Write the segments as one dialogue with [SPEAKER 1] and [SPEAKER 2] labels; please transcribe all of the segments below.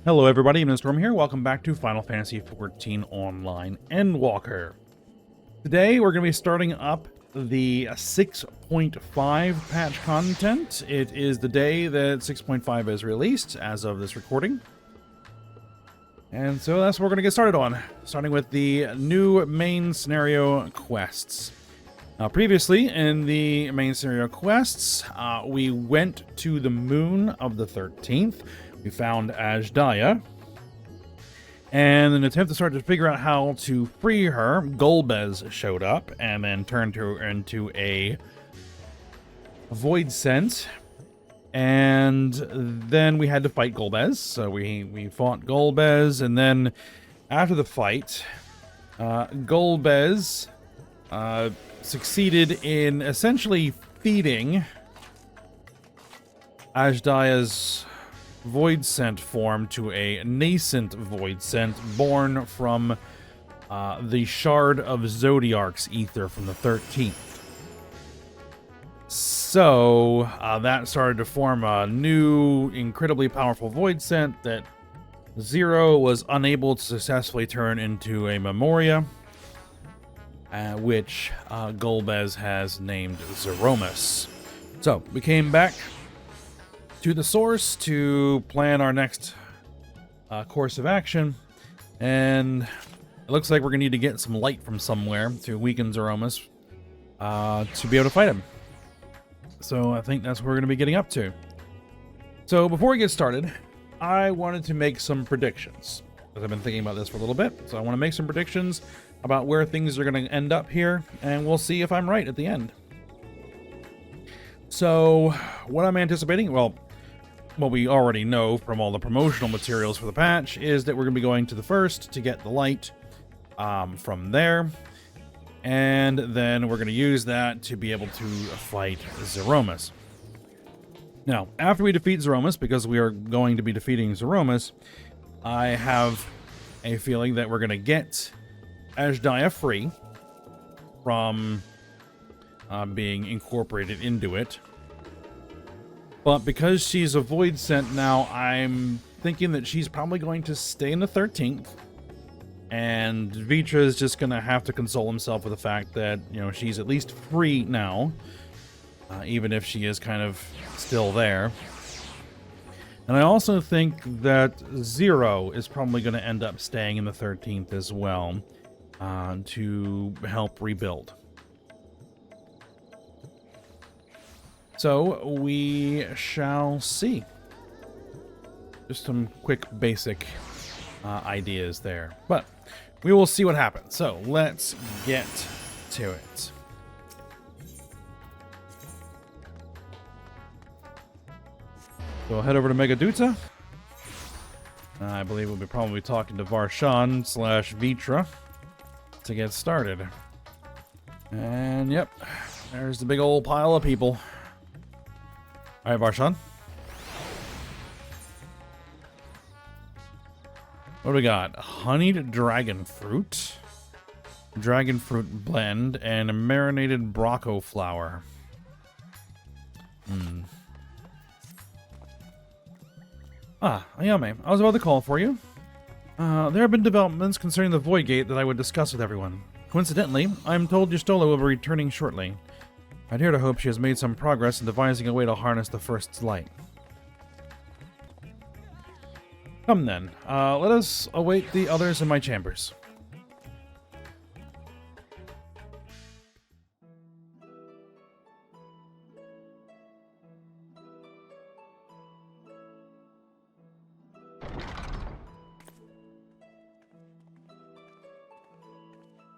[SPEAKER 1] Hello everybody, I'm Storm here. Welcome back to Final Fantasy XIV Online Endwalker. Today we're going to be starting up the 6.5 patch content. It is the day that 6.5 is released as of this recording. And so that's what we're going to get started on, starting with the new main scenario quests. Previously, in the main scenario quests, we went to the moon of the 13th. We found Ajdaya, and in an attempt to start to figure out how to free her, Golbez showed up and then turned her into a void scent. And then we had to fight Golbez. So we fought Golbez, and then after the fight, Golbez succeeded in essentially feeding Ajdaya's void scent form to a nascent void scent born from the shard of Zodiark's ether from the 13th. So that started to form a new, incredibly powerful void scent that Zero was unable to successfully turn into a Memoria, which Golbez has named Zeromus. So we came back to the source to plan our next course of action, and it looks like we're gonna need to get some light from somewhere to weaken Zeromus to be able to fight him. So I think that's what we're gonna be getting up to. So before we get started, I wanted to make some predictions, because I've been thinking about this for a little bit. So I want to make some predictions about where things are going to end up here, and we'll see if I'm right at the end. So what I'm anticipating, well, what we already know from all the promotional materials for the patch is that we're going to be going to the first to get the light from there, and then we're going to use that to be able to fight Zeromus. Now, after we defeat Zeromus, because we are going to be defeating Zeromus, I have a feeling that we're going to get Ajdaya free from being incorporated into it. But because she's a void scent now, I'm thinking that she's probably going to stay in the 13th. And Vitra is just going to have to console himself with the fact that, you know, she's at least free now. Even if she is kind of still there. And I also think that Zero is probably going to end up staying in the 13th as well to help rebuild. So we shall see. Just some quick basic ideas there. But we will see what happens. So let's get to it. So we'll head over to Megaduta. I believe we'll be probably talking to Varshan / Vitra to get started. And yep, there's the big old pile of people. Alright, Varshan. What do we got? Honeyed dragon fruit blend, and a marinated Braco flower. Ayame, I was about to call for you. There have been developments concerning the Void Gate that I would discuss with everyone. Coincidentally, I'm told Yustola will be returning shortly. I dare to hope she has made some progress in devising a way to harness the First's light. Come then, let us await the others in my chambers.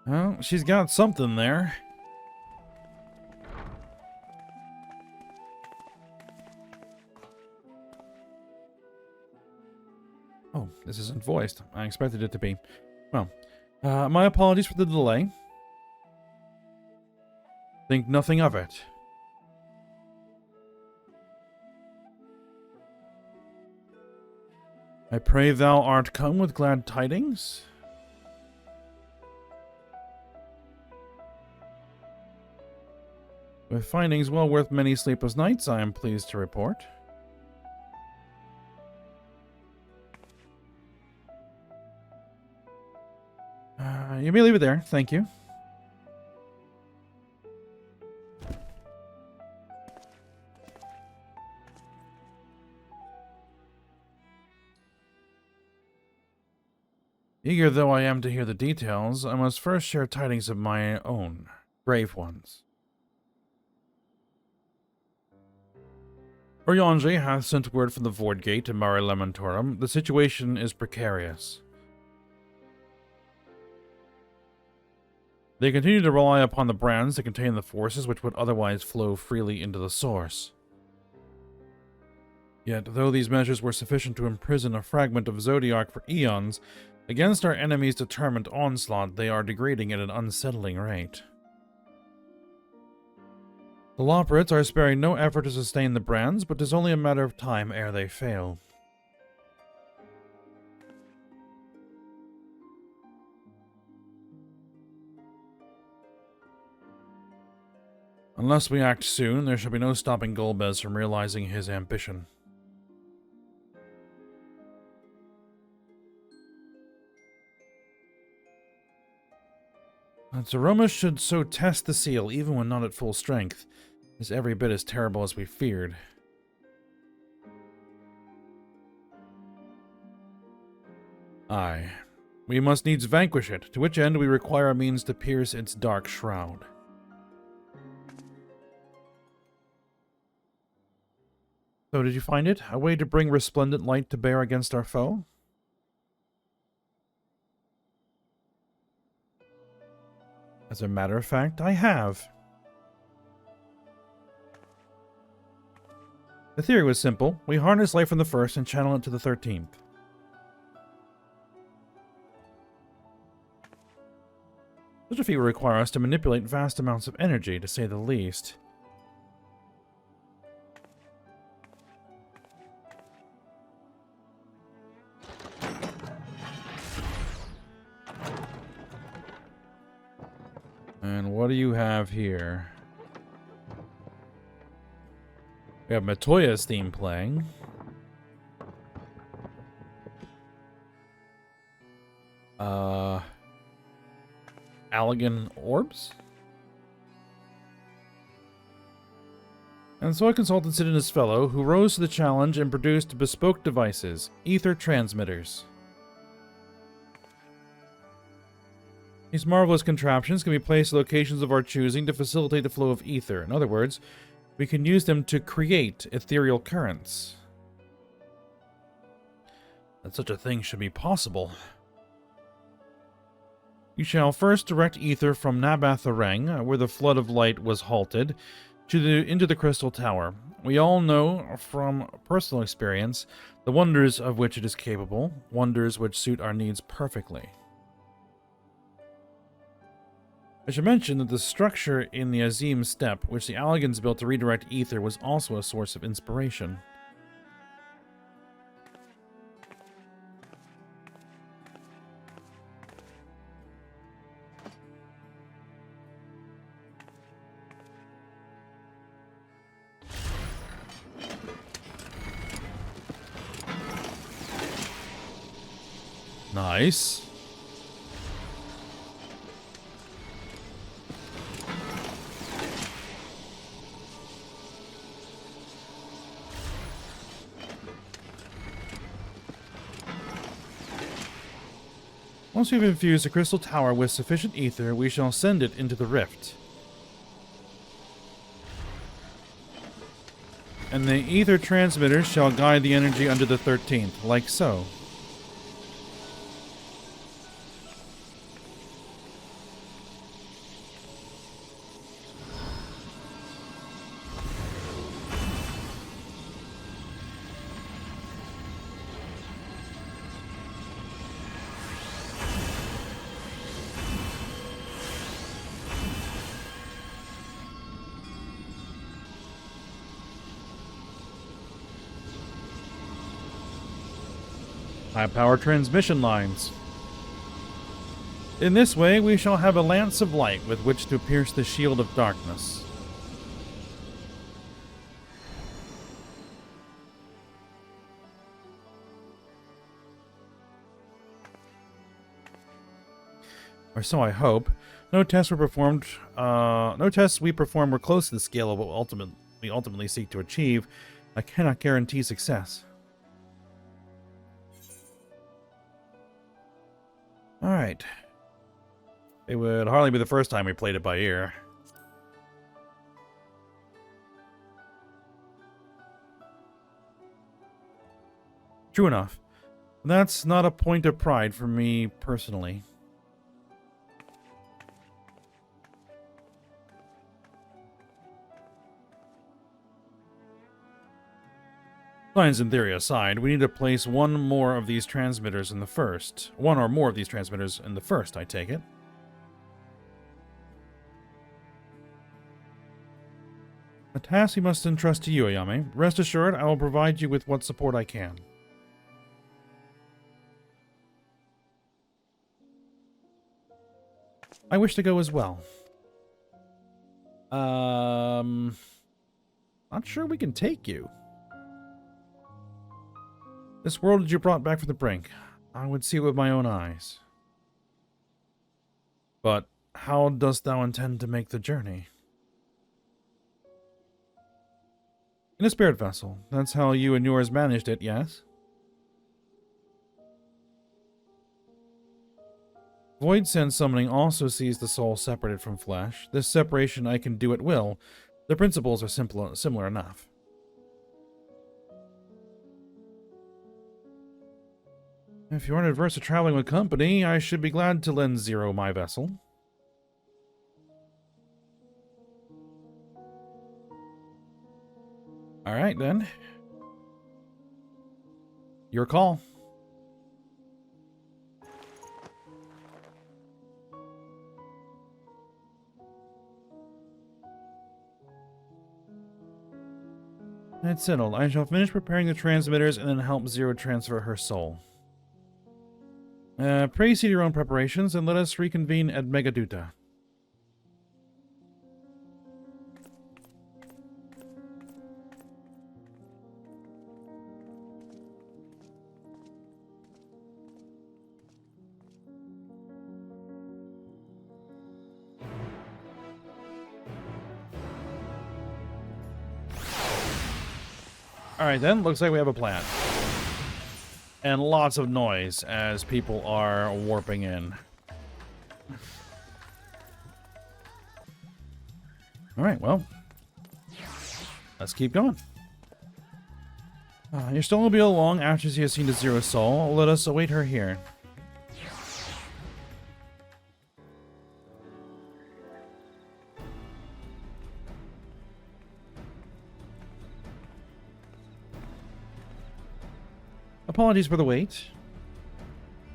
[SPEAKER 1] Well, she's got something there. Oh, this isn't voiced. I expected it to be. Well, my apologies for the delay. Think nothing of it. I pray thou art come with glad tidings. With findings well worth many sleepless nights, I am pleased to report. You may leave it there. Thank you. Eager though I am to hear the details, I must first share tidings of my own, grave ones. Eorzea hath sent word from the Void Gate to Mare Lamentorum. The situation is precarious. They continue to rely upon the brands to contain the forces which would otherwise flow freely into the source. Yet, though these measures were sufficient to imprison a fragment of Zodiac for eons, against our enemies' determined onslaught, they are degrading at an unsettling rate. The Loporrits are sparing no effort to sustain the brands, but 'tis only a matter of time ere they fail. Unless we act soon, there shall be no stopping Golbez from realizing his ambition. Zeromus should so test the seal, even when not at full strength, is every bit as terrible as we feared. Aye. We must needs vanquish it, to which end we require a means to pierce its dark shroud. So did you find it? A way to bring resplendent light to bear against our foe? As a matter of fact, I have. The theory was simple. We harness light from the first and channel it to the 13th. Such a feat will require us to manipulate vast amounts of energy, to say the least. And what do you have here? We have Matoya's theme playing. Allegan orbs? And so I consulted Sidonus Fellow, who rose to the challenge and produced bespoke devices, ether transmitters. These marvelous contraptions can be placed at locations of our choosing to facilitate the flow of ether. In other words, we can use them to create ethereal currents. That such a thing should be possible. You shall first direct ether from Nabath Areng, where the flood of light was halted, into the Crystal Tower. We all know from personal experience the wonders of which it is capable, wonders which suit our needs perfectly. I should mention that the structure in the Azim Steppe, which the Allegans built to redirect ether, was also a source of inspiration. Nice. Once we've infused the Crystal Tower with sufficient ether, we shall send it into the rift. And the ether transmitters shall guide the energy under the 13th, like so. High-power transmission lines. In this way, we shall have a lance of light with which to pierce the shield of darkness. Or so I hope. No tests were performed. No tests we performed were close to the scale of what we ultimately seek to achieve. I cannot guarantee success. All right. It would hardly be the first time we played it by ear. True enough. That's not a point of pride for me personally. Science and theory aside, we need to place one or more of these transmitters in the first. I take it. A task we must entrust to you, Ayame. Rest assured, I will provide you with what support I can. I wish to go as well. Not sure we can take you. This world that you brought back from the brink, I would see it with my own eyes. But how dost thou intend to make the journey? In a spirit vessel. That's how you and yours managed it, yes? Void Sense summoning also sees the soul separated from flesh. This separation I can do at will. The principles are similar enough. If you aren't adverse to traveling with company, I should be glad to lend Zero my vessel. Alright then. Your call. It's settled. I shall finish preparing the transmitters and then help Zero transfer her soul. Pray see your own preparations and let us reconvene at Megaduta. Alright then, looks like we have a plan. And lots of noise as people are warping in. Alright, well. Let's keep going. You're still going to be along after she has seen the Zero Soul. Let us await her here. Apologies for the wait.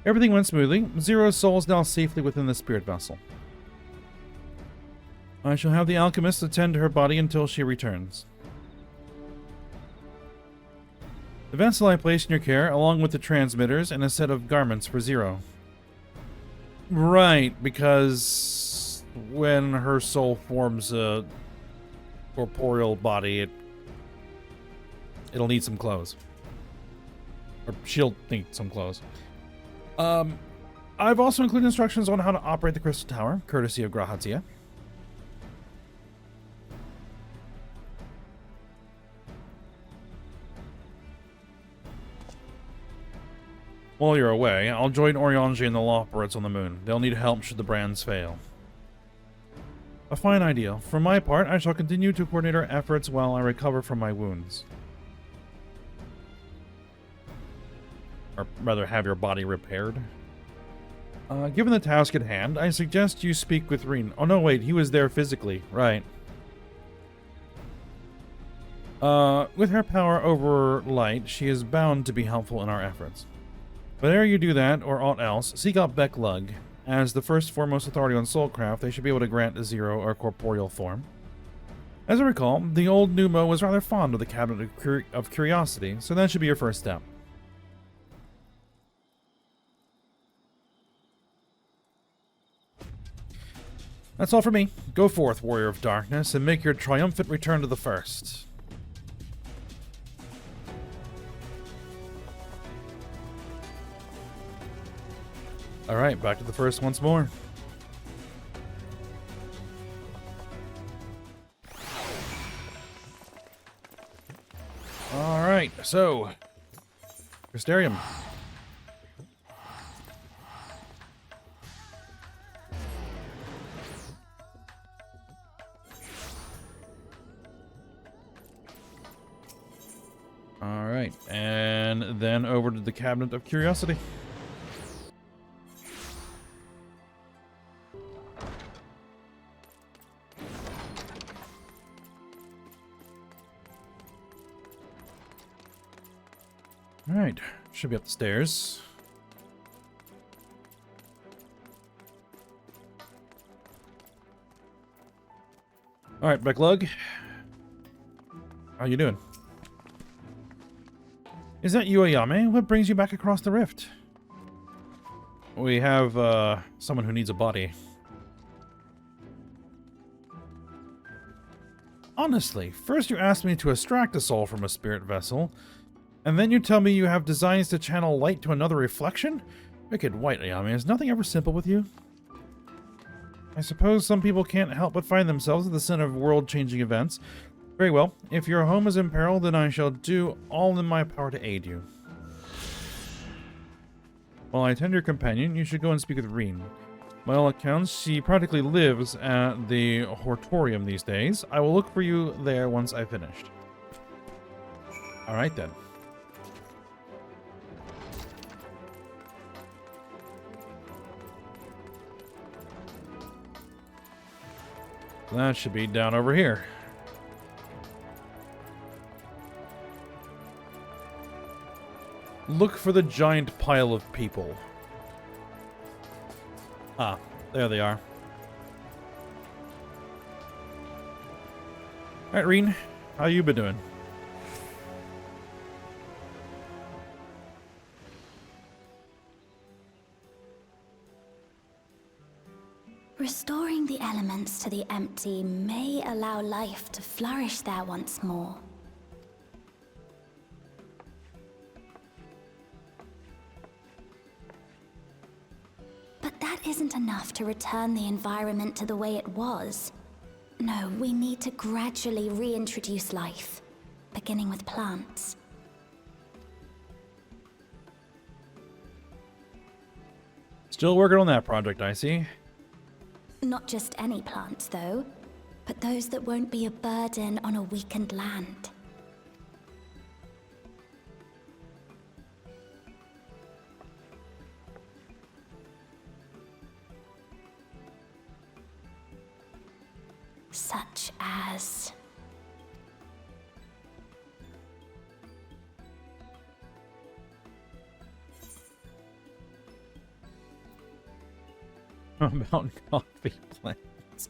[SPEAKER 1] Everything went smoothly. Zero's soul is now safely within the spirit vessel. I shall have the alchemist attend to her body until she returns. The vessel I placed in your care, along with the transmitters and a set of garments for Zero. Right, because when her soul forms a corporeal body, it'll need some clothes. Or she'll need some clothes. I've also included instructions on how to operate the Crystal Tower, courtesy of Grahatia. While you're away, I'll join Eorzea and the Lawpirates on the moon. They'll need help should the brands fail. A fine idea. For my part, I shall continue to coordinate our efforts while I recover from my wounds. Or rather, have your body repaired. Given the task at hand, I suggest you speak with Reen. Oh no, wait, he was there physically. Right. With her power over light, she is bound to be helpful in our efforts. But ere you do that, or aught else, seek out Becklug. As the first foremost authority on soulcraft, they should be able to grant Zero a corporeal form. As I recall, the old Numo was rather fond of the Cabinet of Curiosity, so that should be your first step. That's all for me. Go forth, Warrior of Darkness, and make your triumphant return to the First. Alright, back to the First once more. so Crystarium. All right, and then over to the Cabinet of Curiosity. All right, should be up the stairs. All right, Becklug. How you doing? Is that you, Ayame? What brings you back across the rift? We have, someone who needs a body. Honestly, first you asked me to extract a soul from a spirit vessel, and then you tell me you have designs to channel light to another reflection? Wicked white, Ayame. Is nothing ever simple with you? I suppose some people can't help but find themselves at the center of world-changing events. Very well. If your home is in peril, then I shall do all in my power to aid you. While I attend your companion, you should go and speak with Reen. By all accounts, she practically lives at the Hortorium these days. I will look for you there once I've finished. Alright then. That should be down over here. Look for the giant pile of people. Ah, there they are. Alright, Reen. How you been doing?
[SPEAKER 2] Restoring the elements to the empty may allow life to flourish there once more. But that isn't enough to return the environment to the way it was. No, we need to gradually reintroduce life, beginning with plants.
[SPEAKER 1] Still working on that project, I see.
[SPEAKER 2] Not just any plants, though, but those that won't be a burden on a weakened land. Such as...
[SPEAKER 1] Mountain coffee plants.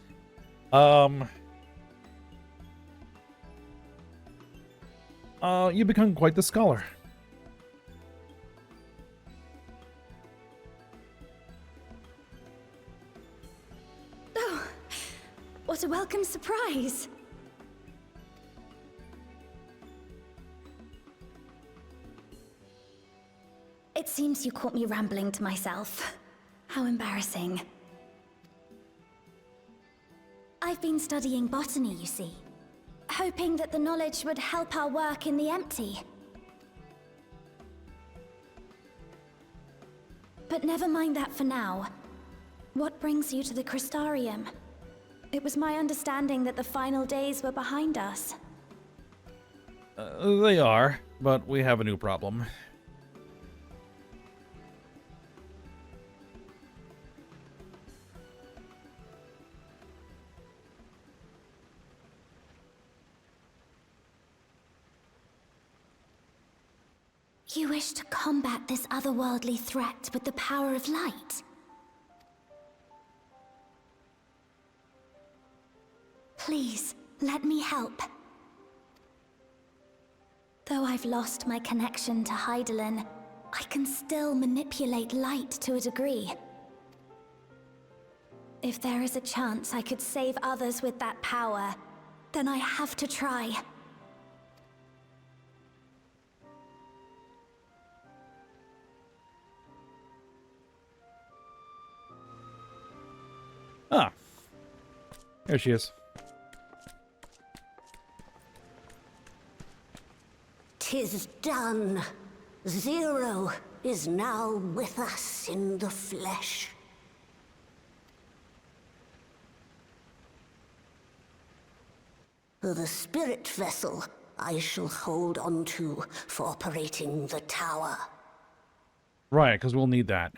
[SPEAKER 1] You become quite the scholar.
[SPEAKER 2] Oh, what a welcome surprise! It seems you caught me rambling to myself. How embarrassing. I've been studying botany, you see. Hoping that the knowledge would help our work in the empty. But never mind that for now. What brings you to the Crystarium? It was my understanding that the final days were behind us.
[SPEAKER 1] They are, but we have a new problem.
[SPEAKER 2] You wish to combat this otherworldly threat with the power of light? Please, let me help. Though I've lost my connection to Hydaelyn, I can still manipulate light to a degree. If there is a chance I could save others with that power, then I have to try.
[SPEAKER 1] Ah. There she is.
[SPEAKER 2] 'Tis
[SPEAKER 3] is done. Zero is now with us in the flesh. The spirit vessel I shall hold on to for operating the tower.
[SPEAKER 1] Right, because we'll need that.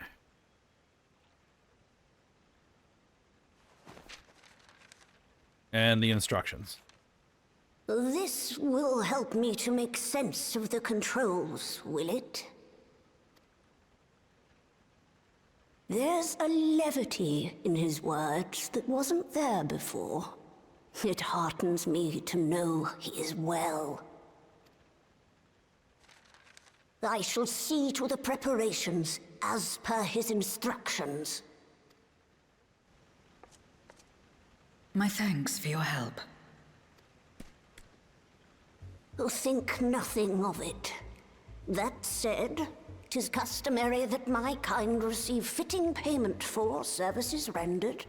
[SPEAKER 1] And the instructions.
[SPEAKER 3] This will help me to make sense of the controls, will it? There's a levity in his words that wasn't there before. It heartens me to know he is well. I shall see to the preparations as per his instructions.
[SPEAKER 4] My thanks for your help.
[SPEAKER 3] Think nothing of it. That said, 'tis customary that my kind receive fitting payment for services rendered.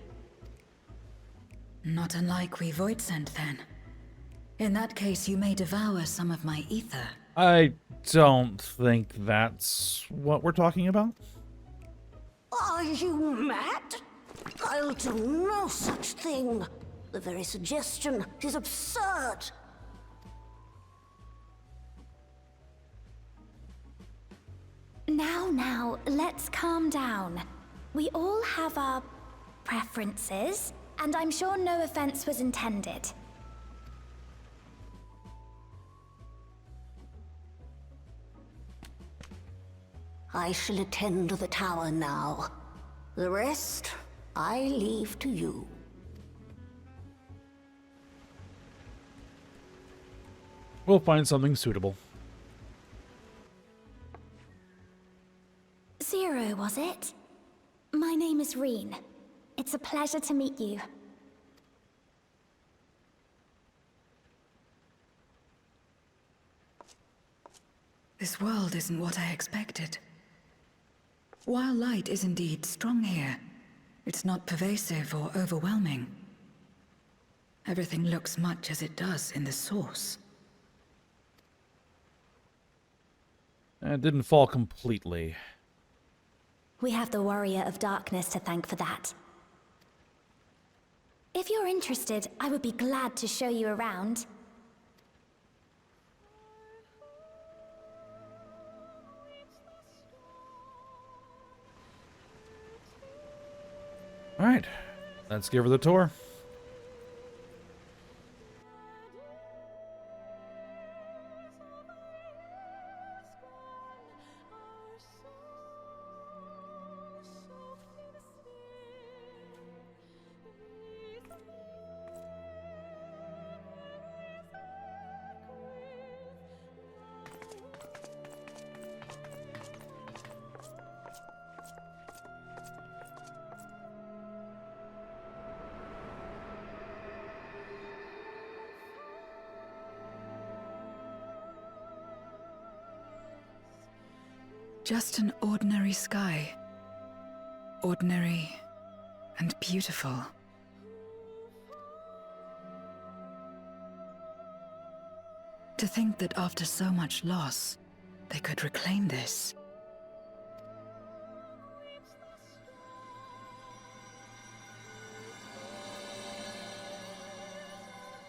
[SPEAKER 4] Not unlike we Void Sent, then. In that case, you may devour some of my ether.
[SPEAKER 1] I don't think that's what we're talking about.
[SPEAKER 3] Are you mad? I'll do no such thing. The very suggestion is absurd.
[SPEAKER 2] Now, let's calm down. We all have our preferences, and I'm sure no offense was intended.
[SPEAKER 3] I shall attend to the tower now. The rest, I leave to you.
[SPEAKER 1] We'll find something suitable.
[SPEAKER 2] Zero, was it? My name is Reen. It's a pleasure to meet you.
[SPEAKER 4] This world isn't what I expected. While light is indeed strong here, it's not pervasive or overwhelming. Everything looks much as it does in the source.
[SPEAKER 1] It didn't fall completely.
[SPEAKER 2] We have the Warrior of Darkness to thank for that. If you're interested, I would be glad to show you around.
[SPEAKER 1] All right, let's give her the tour.
[SPEAKER 4] Just an ordinary sky. Ordinary and beautiful. To think that after so much loss, they could reclaim this.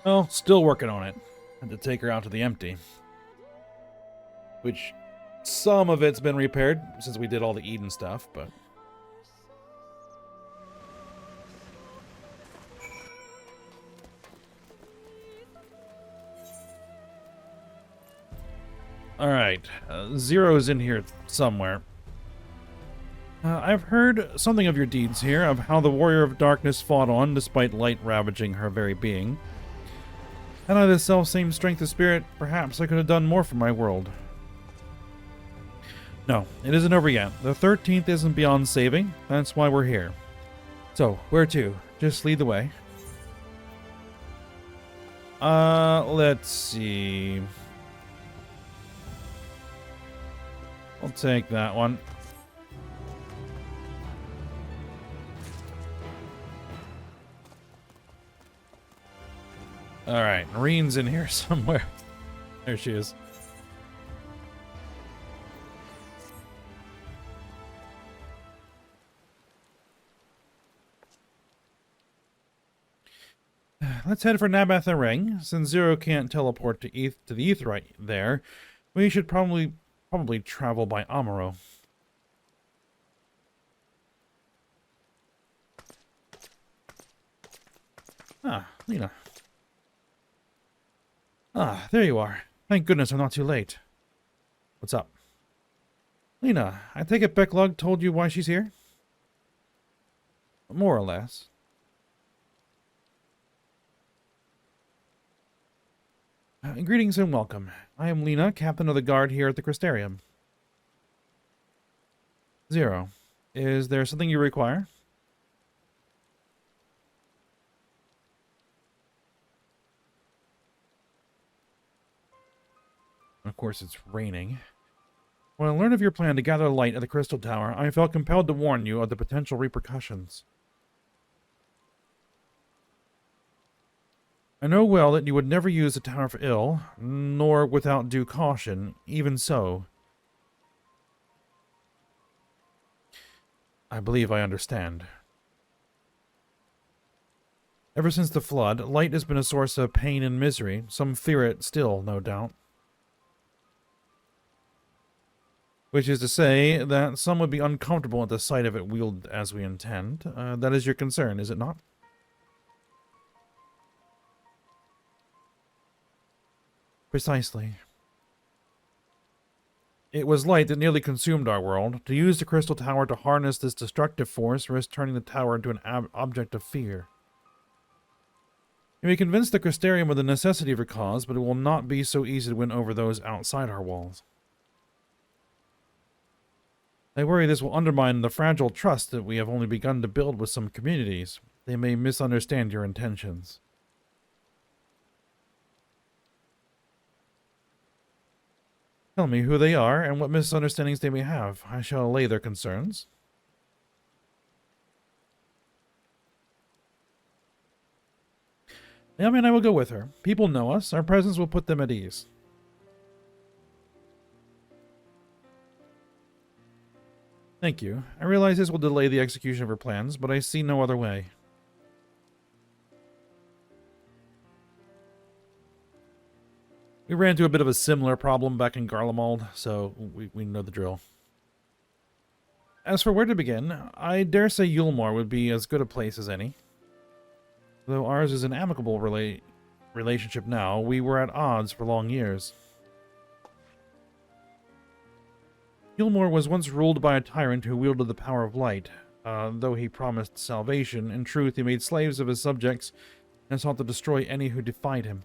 [SPEAKER 1] Well, still working on it. Had to take her out to the empty. Which, some of it's been repaired since we did all the Eden stuff, but... Alright, Zero's in here somewhere. I've heard something of your deeds here, of how the Warrior of Darkness fought on despite light ravaging her very being. Had I the self-same strength of spirit, perhaps I could have done more for my world. No, it isn't over yet. The 13th isn't beyond saving. That's why we're here. So, where to? Just lead the way. Let's see. I'll take that one. Alright, Reen's in here somewhere. There she is. let's head for Nabatha Ring. Since Zero can't teleport to the Aetheryte there, we should probably travel by Amuro. Ah, Lena. Ah, there you are. Thank goodness I'm not too late. What's up? Lena, I take it Becklug told you why she's here? More or less. Greetings and welcome. I am Lena, captain of the guard here at the Crystarium. Zero, is there something you require? Of course, it's raining. When I learned of your plan to gather light at the Crystal Tower, I felt compelled to warn you of the potential repercussions. I know well that you would never use the tower for ill, nor without due caution. Even so, I believe I understand. Ever since the flood, light has been a source of pain and misery. Some fear it still, no doubt. Which is to say that some would be uncomfortable at the sight of it wielded as we intend. That is your concern, is it not? Precisely. It was light that nearly consumed our world. To use the Crystal Tower to harness this destructive force risks turning the tower into an object of fear. You may convince the Crystarium of the necessity of your cause, but it will not be so easy to win over those outside our walls. I worry this will undermine the fragile trust that we have only begun to build with some communities. They may misunderstand your intentions. Tell me who they are and what misunderstandings they may have. I shall allay their concerns. Naomi and I will go with her. People know us. Our presence will put them at ease. Thank you. I realize this will delay the execution of her plans, but I see no other way. We ran into a bit of a similar problem back in Garlemald, so we know the drill. As for where to begin, I dare say Yulmore would be as good a place as any. Though ours is an amicable relationship now, we were at odds for long years. Yulmore was once ruled by a tyrant who wielded the power of light. Though he promised salvation, in truth he made slaves of his subjects and sought to destroy any who defied him.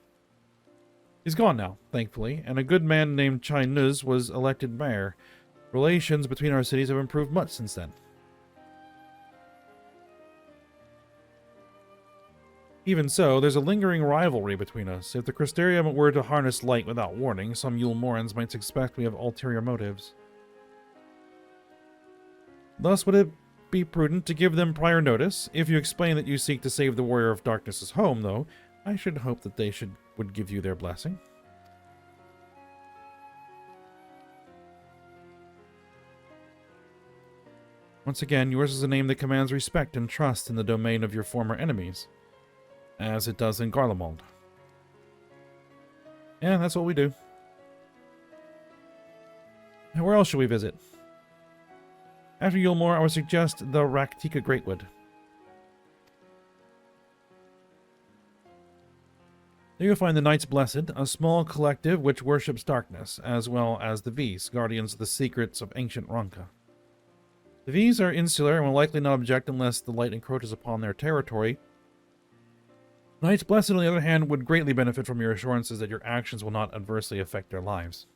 [SPEAKER 1] He's gone now, thankfully, and a good man named Chai Nuz was elected mayor. Relations between our cities have improved much since then. Even so, there's a lingering rivalry between us. If the Crystarium were to harness light without warning, some Yulmorans might suspect we have ulterior motives. Thus, would it be prudent to give them prior notice? If you explain that you seek to save the Warrior of Darkness's home, though, I should hope that they would give you their blessing. Once again, yours is a name that commands respect and trust in the domain of your former enemies, as it does in Garlemald. Yeah, that's what we do. Now, where else should we visit? After Yulmore, I would suggest the Raktika Greatwood. There you'll find the Knights Blessed, a small collective which worships darkness, as well as the V's, guardians of the secrets of ancient Ronka. The V's are insular and will likely not object unless the light encroaches upon their territory. Knights Blessed, on the other hand, would greatly benefit from your assurances that your actions will not adversely affect their lives.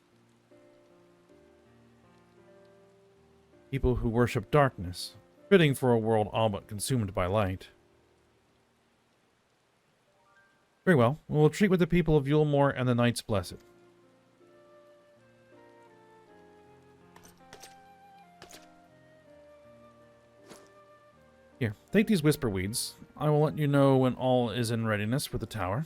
[SPEAKER 1] People who worship darkness, fitting for a world all but consumed by light. Very well, we will treat with the people of Yulmore and the Knights Blessed. Here, take these whisper weeds. I will let you know when all is in readiness for the tower.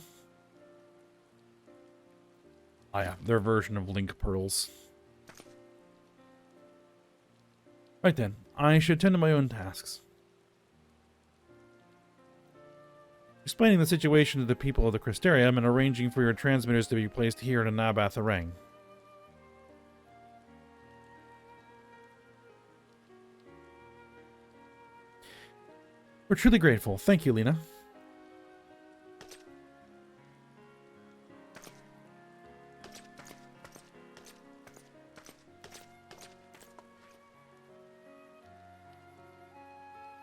[SPEAKER 1] Ah yeah, their version of link pearls. Right then, I should tend to my own tasks. explaining the situation to the people of the Crystarium and arranging for your transmitters to be placed here in Nabath Arang. We're truly grateful. Thank you, Lena.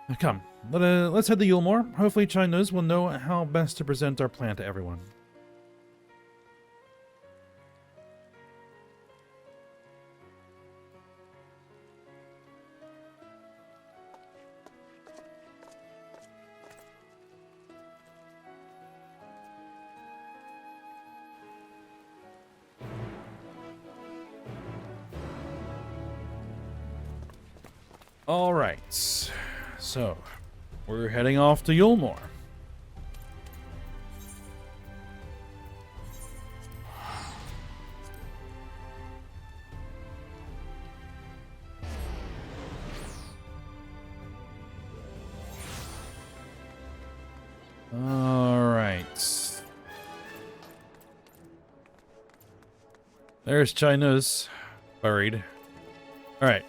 [SPEAKER 1] Now come, let's head to Yulmore. Hopefully Chino's will know how best to present our plan to everyone. All right, so we're heading off to Yulmore. All right. There's China's buried. All right.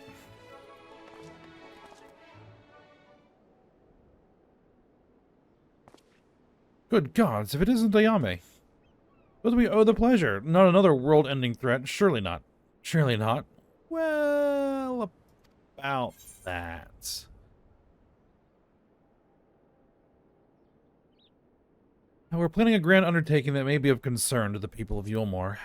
[SPEAKER 1] Good gods, if it isn't Ayame. What do we owe the pleasure? Not another world-ending threat. Surely not. Surely not. Well, about that. Now, we're planning a grand undertaking that may be of concern to the people of Yulmore.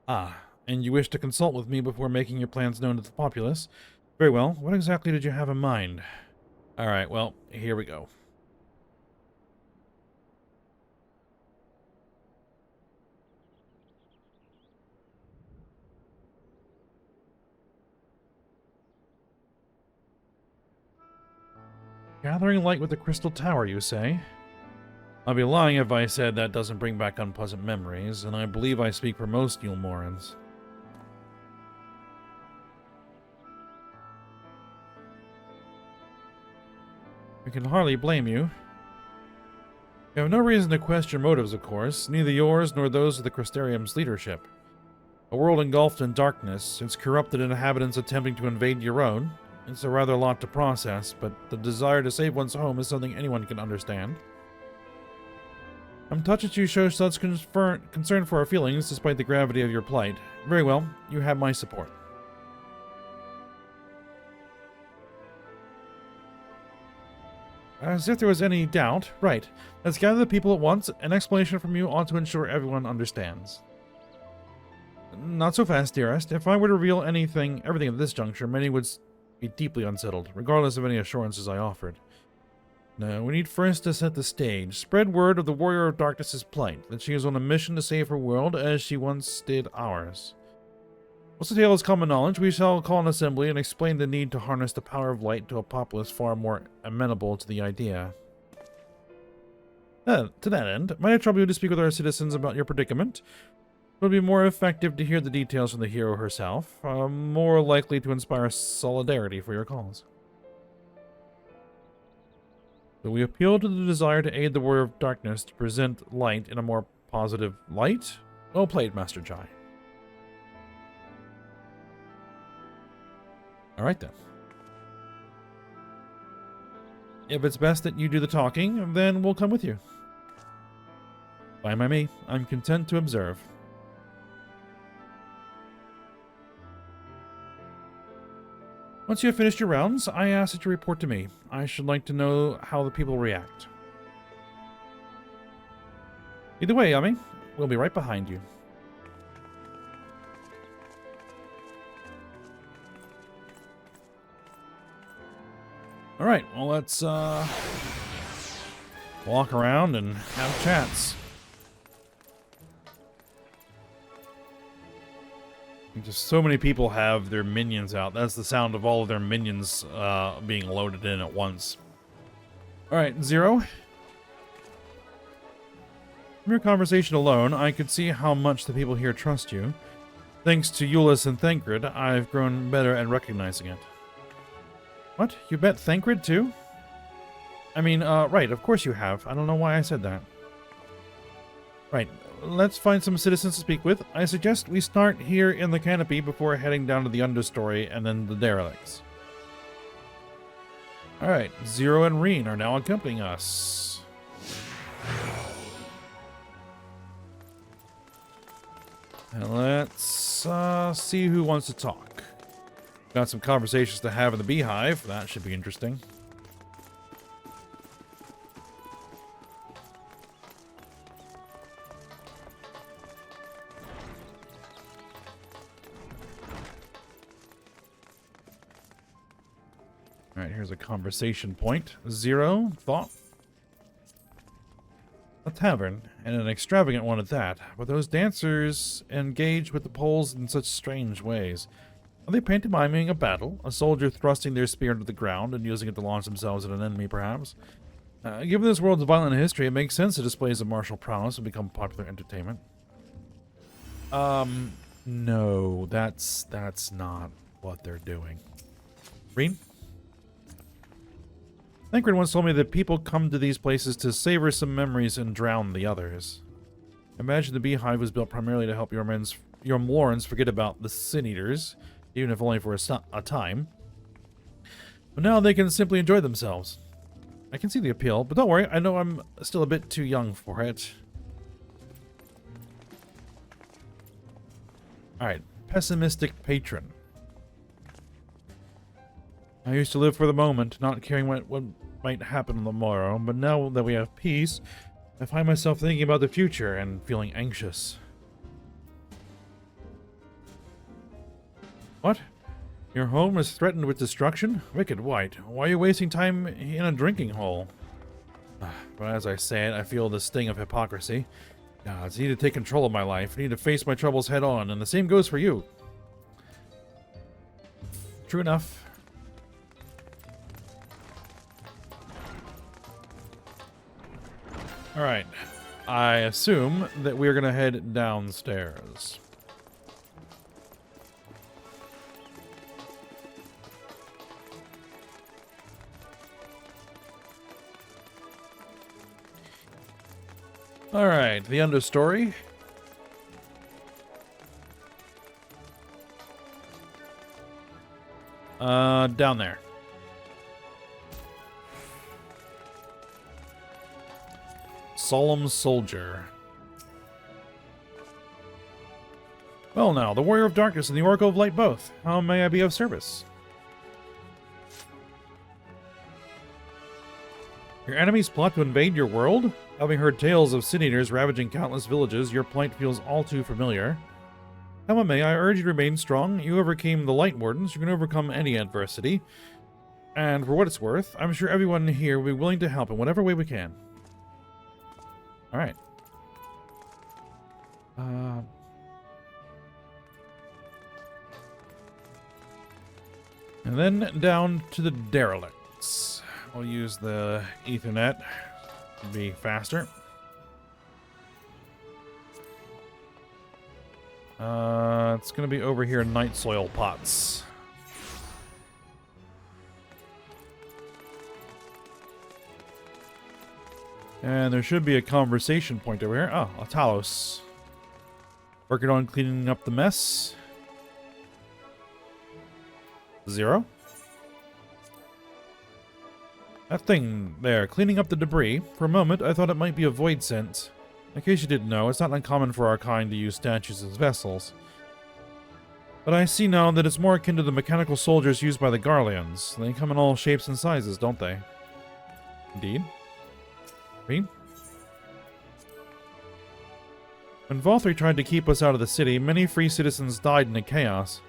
[SPEAKER 1] Ah, and you wish to consult with me before making your plans known to the populace? Very well. What exactly did you have in mind? Alright, well, here we go. Gathering light with the Crystal Tower, you say? I'd be lying if I said that doesn't bring back unpleasant memories, and I believe I speak for most Yulmorans. We can hardly blame you. You have no reason to question your motives, of course, neither yours nor those of the Crystarium's leadership. A world engulfed in darkness, its corrupted inhabitants attempting to invade your own. It's a rather lot to process, but the desire to save one's home is something anyone can understand. I'm touched that you show such concern for our feelings, despite the gravity of your plight. Very well, you have my support. As if there was any doubt. Right. Let's gather the people at once. An explanation from you ought to ensure everyone understands. Not so fast, dearest. If I were to reveal everything at this juncture, many would be deeply unsettled, regardless of any assurances I offered. No, we need first to set the stage. Spread word of the Warrior of Darkness's plight, that she is on a mission to save her world as she once did ours. Once the tale is common knowledge, we shall call an assembly and explain the need to harness the power of light to a populace far more amenable to the idea. To that end, might I trouble you to speak with our citizens about your predicament? It would be more effective to hear the details from the hero herself, more likely to inspire solidarity for your cause. So we appeal to the desire to aid the Warrior of Darkness to present light in a more positive light? Well played, Master Chai. Alright then. If it's best that you do the talking, then we'll come with you. Fine by me. I'm content to observe. Once you have finished your rounds, I ask that you report to me. I should like to know how the people react. Either way, Yami, we'll be right behind you. Alright, well let's walk around and have chats. Just so many people have their minions out. That's the sound of all of their minions being loaded in at once. Alright, Zero. From your conversation alone, I could see how much the people here trust you. Thanks to Euless and Thancred, I've grown better at recognizing it. What? You bet Thancred too? I mean, right, of course you have. I don't know why I said that. Right, let's find some citizens to speak with. I suggest we start here in the canopy before heading down to the understory and then the derelicts. Alright, Zero and Reen are now accompanying us. And let's see who wants to talk. Got some conversations to have in the beehive. That should be interesting. Alright, here's a conversation point. Zero, thought? A tavern, and an extravagant one at that, but those dancers engage with the poles in such strange ways. Are they pantomiming a battle? A soldier thrusting their spear into the ground and using it to launch themselves at an enemy, perhaps? Given this world's violent history, it makes sense that displays of martial prowess would become popular entertainment. No, that's not what they're doing. Reen? Thancred once told me that people come to these places to savor some memories and drown the others. Imagine the beehive was built primarily to help your Morans forget about the Sin Eaters, even if only for a time. But now they can simply enjoy themselves. I can see the appeal, but don't worry, I know I'm still a bit too young for it. Alright, pessimistic patron. I used to live for the moment, not caring what might happen on the morrow, but now that we have peace, I find myself thinking about the future and feeling anxious. What? Your home is threatened with destruction? Wicked White, why are you wasting time in a drinking hole? But as I say it, I feel the sting of hypocrisy. Gods, I need to take control of my life. I need to face my troubles head on, and the same goes for you. True enough. Alright, I assume that we're going to head downstairs. Alright, the understory. Down there. Solemn Soldier. Well now, the Warrior of Darkness and the Oracle of Light both. How may I be of service? Your enemies plot to invade your world? Having heard tales of Sin Eaters ravaging countless villages, your plight feels all too familiar. How may I urge you to remain strong? You overcame the Light Wardens, you can overcome any adversity. And for what it's worth, I'm sure everyone here will be willing to help in whatever way we can. Alright. And then down to the derelicts. We'll use the Ethernet to be faster. It's going to be over here in Night Soil Pots. And there should be a conversation point over here. Oh, a Talos. Working on cleaning up the mess. Zero. That thing there, cleaning up the debris. For a moment, I thought it might be a void scent. In case you didn't know, it's not uncommon for our kind to use statues as vessels. But I see now that it's more akin to the mechanical soldiers used by the Garleans. They come in all shapes and sizes, don't they? Indeed. When Valthree tried to keep us out of the city, many free citizens died in the chaos.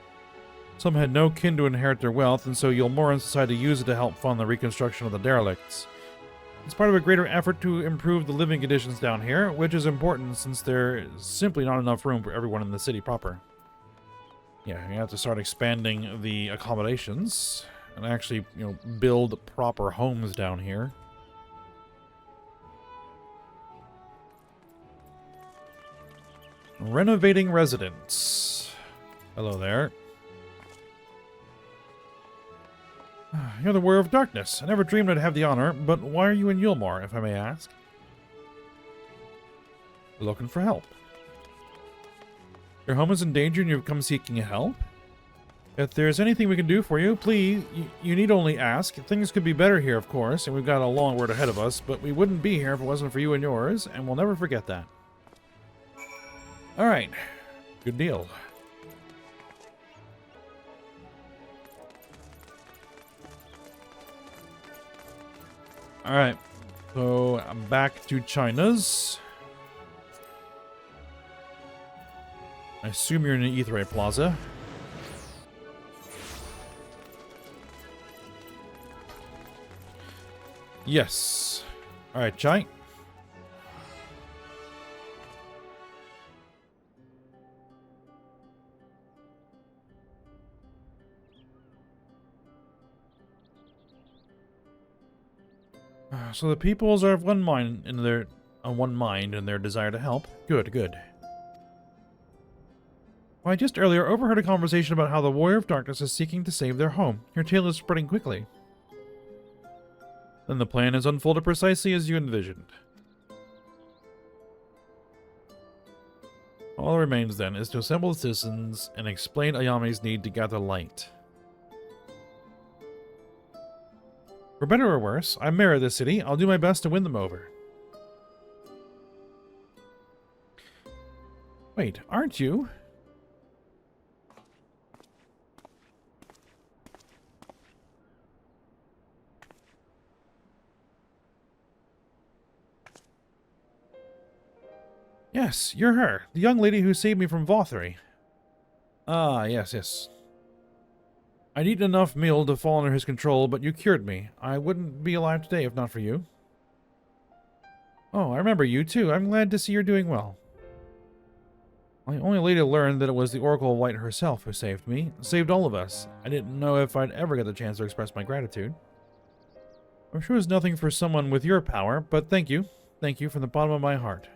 [SPEAKER 1] Some had no kin to inherit their wealth, and so Yulmorans decided to use it to help fund the reconstruction of the derelicts. It's part of a greater effort to improve the living conditions down here, which is important since there's simply not enough room for everyone in the city proper. Yeah, you have to start expanding the accommodations and actually, build proper homes down here. Renovating residents. Hello there. You're the Warrior of Darkness. I never dreamed I'd have the honor, but why are you in Yulmore, if I may ask? Looking for help. Your home is in danger and you've come seeking help? If there's anything we can do for you, please, you need only ask. Things could be better here, of course, and we've got a long road ahead of us, but we wouldn't be here if it wasn't for you and yours, and we'll never forget that. Alright. Good deal. Alright. So, I'm back to China's. I assume you're in the Eorzea Plaza. Yes. Alright, Chai. So the peoples are of one mind in their desire to help. Good, good. Well, I just earlier overheard a conversation about how the Warrior of Darkness is seeking to save their home. Your tale is spreading quickly. Then the plan is unfolded precisely as you envisioned. All that remains then is to assemble the citizens and explain Ayame's need to gather light. For better or worse, I'm mayor of this city. I'll do my best to win them over. Wait, aren't you? Yes, you're her. The young lady who saved me from Vothri. Ah, yes, yes. I'd eaten enough meal to fall under his control, but you cured me. I wouldn't be alive today if not for you. Oh, I remember you too. I'm glad to see you're doing well. I only later learned that it was the Oracle of Light herself who saved me. Saved all of us. I didn't know if I'd ever get the chance to express my gratitude. I'm sure it's nothing for someone with your power, but thank you. Thank you from the bottom of my heart.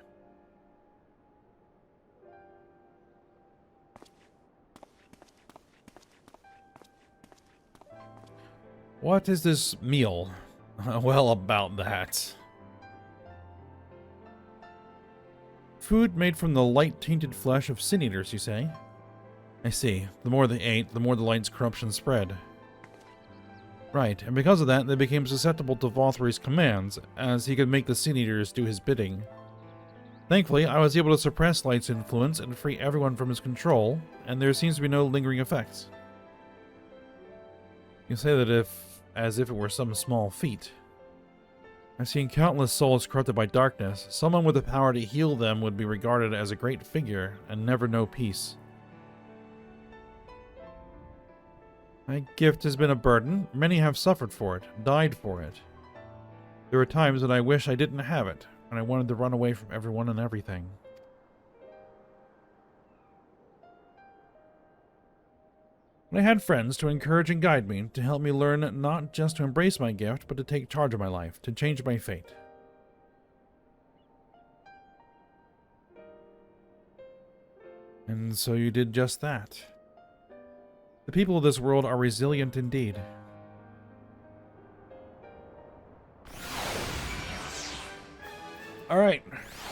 [SPEAKER 1] What is this meal? Well, about that. Food made from the light-tainted flesh of sin-eaters, you say? I see. The more they ate, the more the light's corruption spread. Right, and because of that, they became susceptible to Vothri's commands, as he could make the sin-eaters do his bidding. Thankfully, I was able to suppress Light's influence and free everyone from his control, and there seems to be no lingering effects. You say that as if it were some small feat. I've seen countless souls corrupted by darkness. Someone with the power to heal them would be regarded as a great figure and never know peace. My gift has been a burden. Many have suffered for it, died for it. There were times that I wish I didn't have it, and I wanted to run away from everyone and everything. I had friends to encourage and guide me, to help me learn not just to embrace my gift, but to take charge of my life, to change my fate. And so you did just that. The people of this world are resilient indeed. Alright,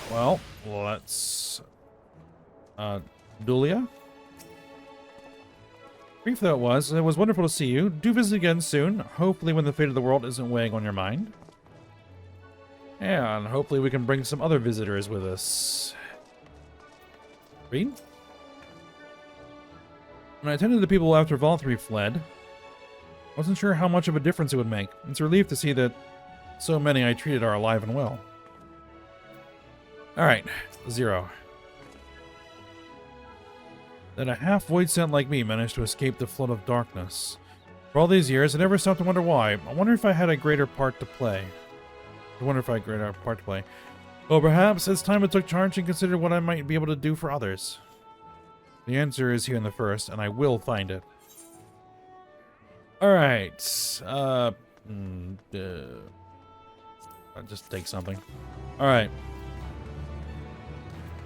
[SPEAKER 1] well, let's... Dulia? Brief though it was wonderful to see you. Do visit again soon, hopefully when the fate of the world isn't weighing on your mind. And hopefully we can bring some other visitors with us. Read? When I attended to the people after Vothri fled, I wasn't sure how much of a difference it would make. It's a relief to see that so many I treated are alive and well. Alright, 0. That a half-void scent like me managed to escape the flood of darkness. For all these years, I never stopped to wonder why. I wonder if I had a greater part to play. Well, perhaps it's time I took charge and considered what I might be able to do for others. The answer is here in the first, and I will find it. Alright. I'll just take something. Alright.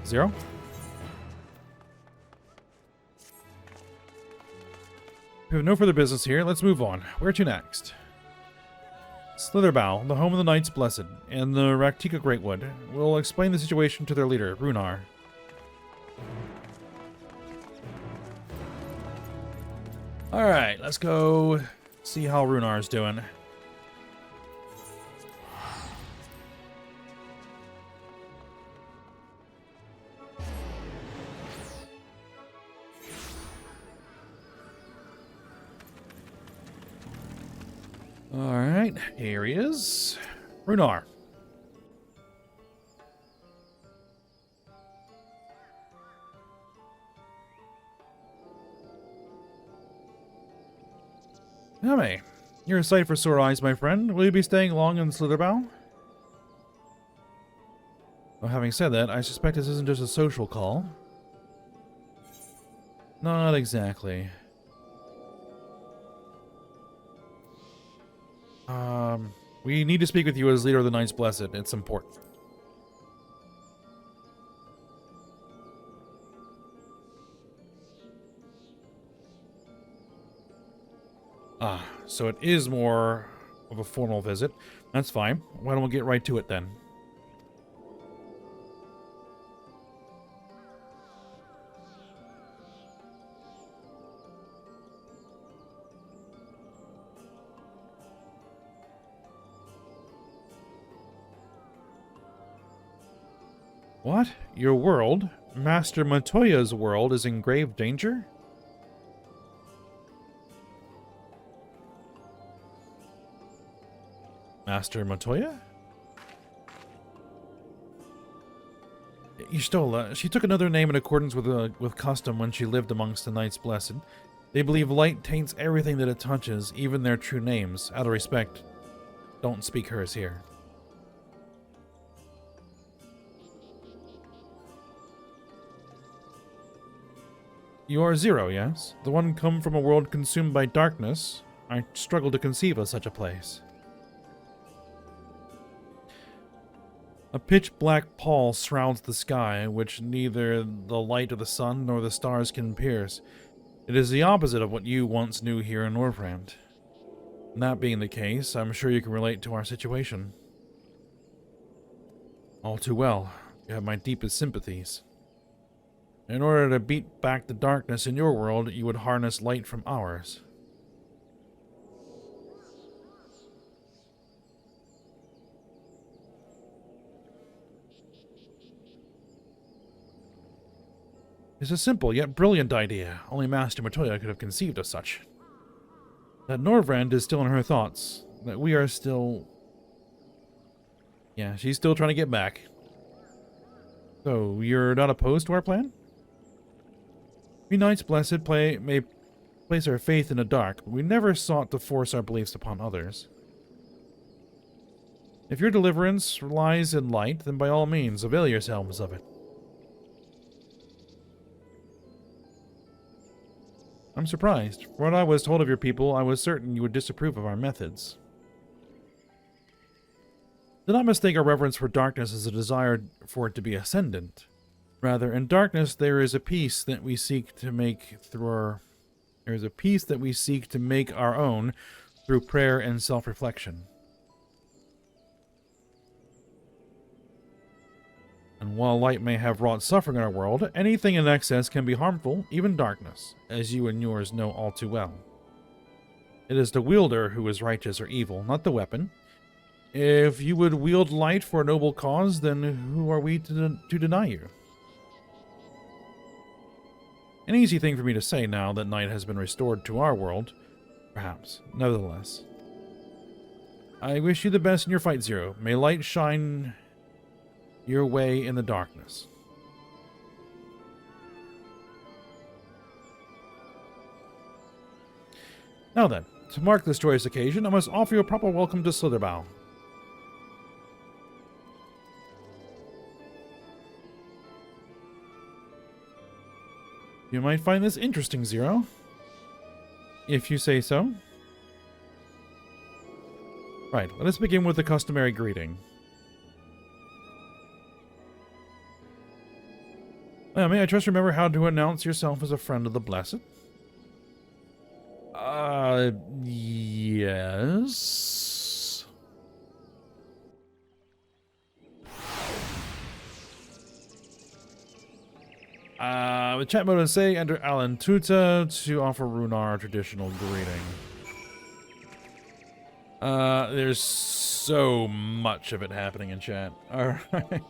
[SPEAKER 1] 0? We have no further business here. Let's move on. Where to next? Slitherbow, the home of the Knights Blessed, and the Raktika Greatwood will explain the situation to their leader, Runar. Alright, let's go see how Runar's doing. Alright, here he is. Runar. Yame, you're a sight for sore eyes, my friend. Will you be staying long in Slitherbow? Well, having said that, I suspect this isn't just a social call. Not exactly. We need to speak with you as leader of the Knights Blessed. It's important. So it is more of a formal visit. That's fine. Why don't we get right to it then? What? Your world? Master Matoya's world is in grave danger? Master Matoya? You stole she took another name in accordance with custom when she lived amongst the Knights Blessed. They believe light taints everything that it touches, even their true names. Out of respect, don't speak hers here. You are Zero, yes? The one come from a world consumed by darkness. I struggle to conceive of such a place. A pitch-black pall shrouds the sky, which neither the light of the sun nor the stars can pierce. It is the opposite of what you once knew here in Northrend. And that being the case, I'm sure you can relate to our situation. All too well. You have my deepest sympathies. In order to beat back the darkness in your world, you would harness light from ours. It's a simple yet brilliant idea. Only Master Matoya could have conceived of such. That Northrend is still in her thoughts. That we are still... Yeah, she's still trying to get back. So, you're not opposed to our plan? We Knights Blessed may place our faith in the dark, but we never sought to force our beliefs upon others. If your deliverance lies in light, then by all means, avail yourselves of it. I'm surprised. From what I was told of your people, I was certain you would disapprove of our methods. Do not mistake our reverence for darkness as a desire for it to be ascendant. Rather, in darkness there is a peace that we seek to make our own through prayer and self-reflection. And while light may have wrought suffering in our world, anything in excess can be harmful, even darkness, as you and yours know all too well. It is the wielder who is righteous or evil, not the weapon. If you would wield light for a noble cause, then who are we to deny you? An easy thing for me to say now that night has been restored to our world, perhaps. Nevertheless, I wish you the best in your fight, Zero. May light shine your way in the darkness. Now then, to mark this joyous occasion, I must offer you a proper welcome to Slitherbow. You might find this interesting, Zero. If you say so. Right, let us begin with the customary greeting. May I just remember how to announce yourself as a friend of the Blessed? Yes. With chat mode and say enter Alan Tuta to offer Runar a traditional greeting. There's so much of it happening in chat. Alright.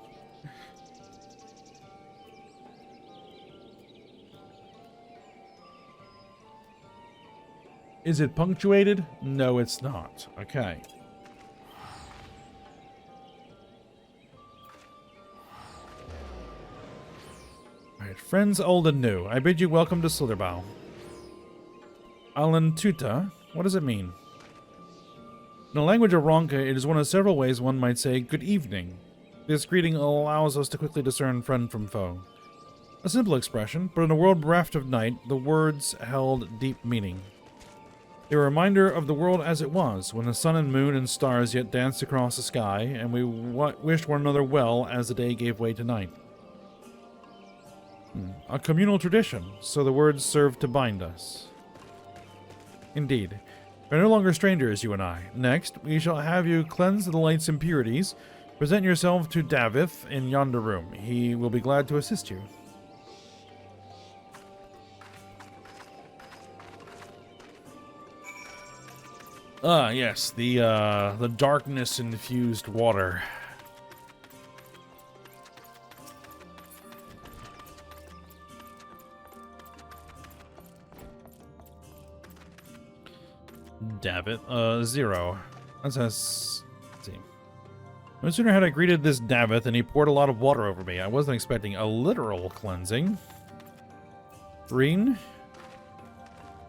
[SPEAKER 1] Is it punctuated? No, it's not. Okay. Alright, friends old and new, I bid you welcome to Slitherbow. Alan Tuta, what does it mean? In the language of Ronka, it is one of several ways one might say good evening. This greeting allows us to quickly discern friend from foe. A simple expression, but in a world bereft of night, the words held deep meaning. They were a reminder of the world as it was, when the sun and moon and stars yet danced across the sky, and we wished one another well as the day gave way to night. A communal tradition, so the words served to bind us. Indeed. We're no longer strangers, you and I. Next, we shall have you cleanse the light's impurities. Present yourself to Davith in yonder room. He will be glad to assist you. Ah, yes, the darkness-infused water. Davith, 0. That says, let's see. No sooner had I greeted this Davith than he poured a lot of water over me. I wasn't expecting a literal cleansing. Green.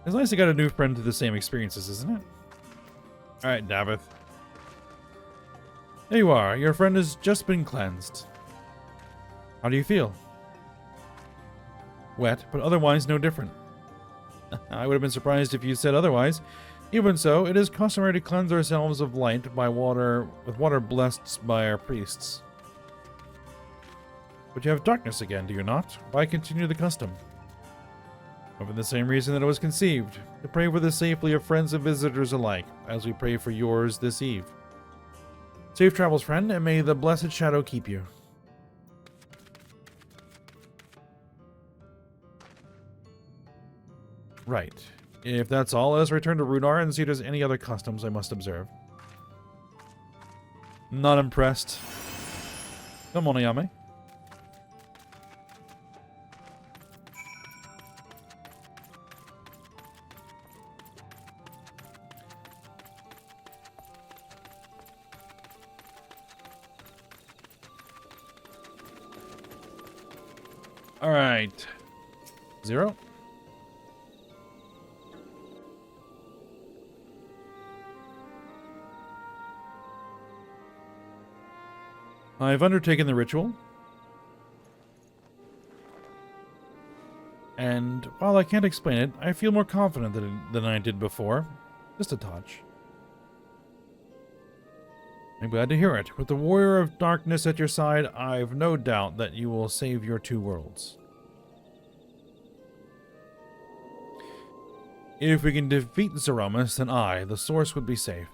[SPEAKER 1] It's nice to get a new friend to the same experiences, isn't it? Alright, Davith. There you are. Your friend has just been cleansed. How do you feel? Wet, but otherwise no different. I would have been surprised if you said otherwise. Even so, it is customary to cleanse ourselves of light by water, with water blessed by our priests. But you have darkness again, do you not? Why continue the custom? For the same reason that it was conceived, to pray for the safety of friends and visitors alike, as we pray for yours this eve. Safe travels, friend, and may the blessed shadow keep you. Right. If that's all, let us return to Runar and see if there's any other customs I must observe. Not impressed. Come on, Ayame. Alright. 0. I've undertaken the ritual. And while I can't explain it, I feel more confident than I did before. Just a touch. I'm glad to hear it. With the warrior of darkness at your side, I've no doubt that you will save your two worlds. If we can defeat Zeramis, then I, the source, would be safe.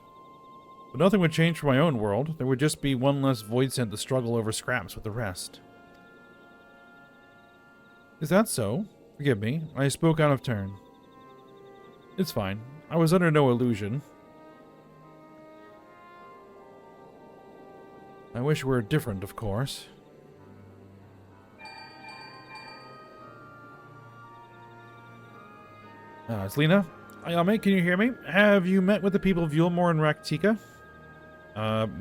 [SPEAKER 1] But nothing would change for my own world. There would just be one less void sent to struggle over scraps with the rest. Is that so? Forgive me, I spoke out of turn. It's fine. I was under no illusion. I wish we were different, of course. It's Lena. Ayame, can you hear me? Have you met with the people of Yulmore and Raktika?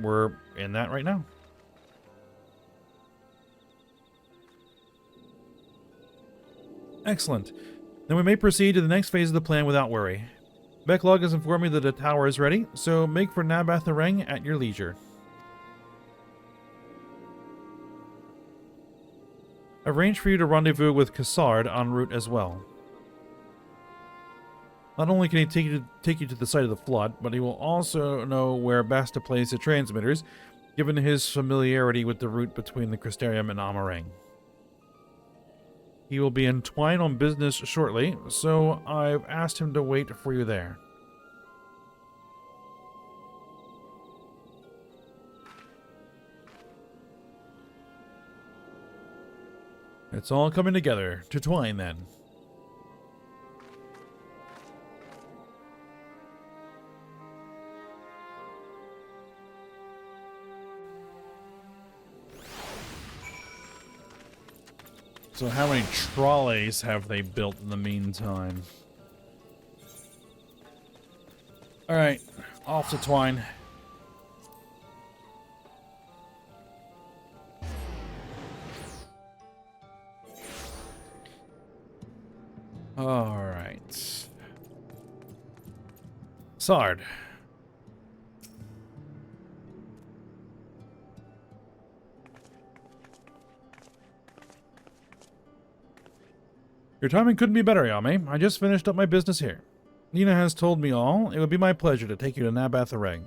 [SPEAKER 1] We're in that right now. Excellent. Then we may proceed to the next phase of the plan without worry. Becklog has informed me that the tower is ready, so make for Nabath Areng at your leisure. Arrange for you to rendezvous with Cassard en route as well. Not only can he take you to the site of the flood, but he will also know where best to place the transmitters, given his familiarity with the route between the Crystarium and Amareng. He will be in Twine on business shortly, so I've asked him to wait for you there. It's all coming together. To Twine, then. So how many trolleys have they built in the meantime? Alright, off to Twine. Alright. Sard. Your timing couldn't be better, Yame. I just finished up my business here. Nina has told me all. It would be my pleasure to take you to Nabath-Areng.